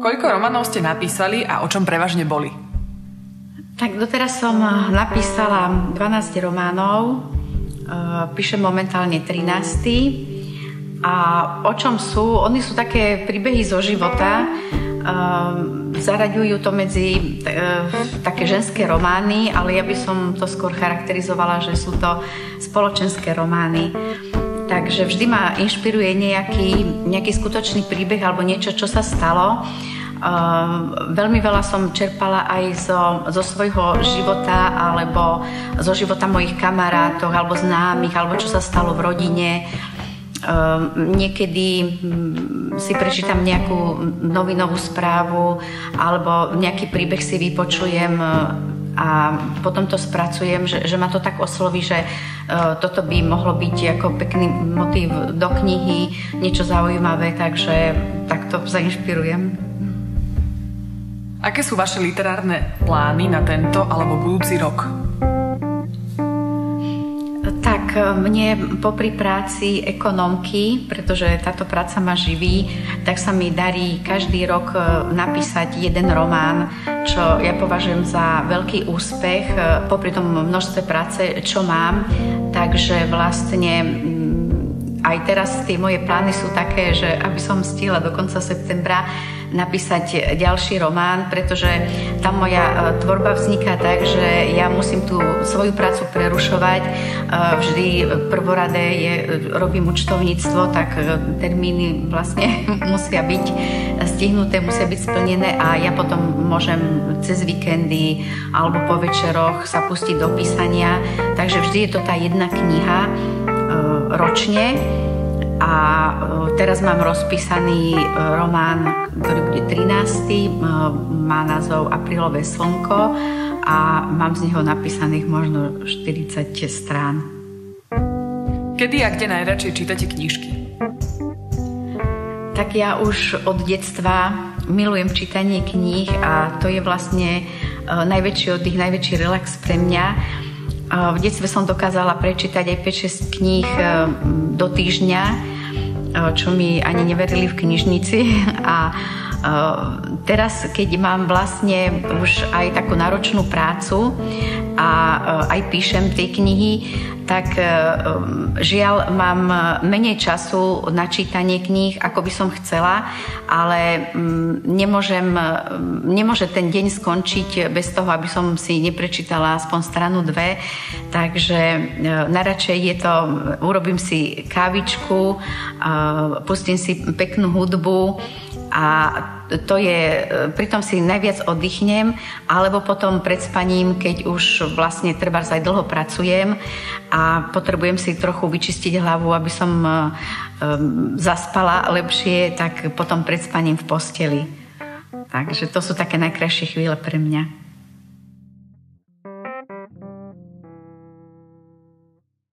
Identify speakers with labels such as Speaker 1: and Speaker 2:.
Speaker 1: Koľko románov ste napísali a o čom prevažne boli?
Speaker 2: Tak doteraz som napísala 12 románov, píšem momentálne 13. A o čom sú? Oni sú také príbehy zo života, zaraďujú to medzi také ženské romány, ale ja by som to skôr charakterizovala, že sú to spoločenské romány. Takže vždy ma inšpiruje nejaký skutočný príbeh alebo niečo, čo sa stalo. Veľmi veľa som čerpala aj zo svojho života alebo zo života mojich kamarátov alebo známych, alebo čo sa stalo v rodine. Niekedy si prečítam nejakú novinovú správu alebo nejaký príbeh si vypočujem a potom to spracujem, že ma to tak osloví, že toto by mohlo byť ako pekný motív do knihy, niečo zaujímavé, takže takto zainšpirujem.
Speaker 1: Aké sú vaše literárne plány na tento alebo budúci rok?
Speaker 2: Tak mne popri práci ekonomky, pretože táto práca ma živí, tak sa mi darí každý rok napísať jeden román, čo ja považujem za veľký úspech popri tom množstve práce, čo mám. Takže vlastne aj teraz tie moje plány sú také, že aby som stihla do konca septembra napísať ďalší román, pretože tá moja tvorba vzniká tak, že ja musím tú svoju prácu prerušovať. Vždy prvoradé robím účtovníctvo, tak termíny vlastne musia byť stihnuté, musia byť splnené a ja potom môžem cez víkendy alebo po večeroch sa pustiť do písania. Takže vždy je to tá jedna kniha ročne. A teraz mám rozpísaný román, ktorý bude 13. Má názov Aprílové slnko a mám z neho napísaných možno 40 strán.
Speaker 1: Kedy a kde najradšej čítate knižky?
Speaker 2: Tak ja už od detstva milujem čítanie kníh a to je vlastne najväčší relax pre mňa. V detstve som dokázala prečítať aj 5-6 kníh do týždňa, čo mi ani neverili v knižnici. A teraz, keď mám vlastne už aj takú náročnú prácu a aj píšem tie knihy, tak žiaľ mám menej času na čítanie kníh, ako by som chcela, ale nemôže ten deň skončiť bez toho, aby som si neprečítala aspoň stranu 2. Takže najradšej je to, urobím si kávičku, pustím si peknú hudbu a to je, pritom si najviac oddychnem, alebo potom pred spaním, keď už vlastne trebárs aj dlho pracujem a potrebujem si trochu vyčistiť hlavu, aby som zaspala lepšie, tak potom pred spaním v posteli. Takže to sú také najkrajšie chvíle pre mňa.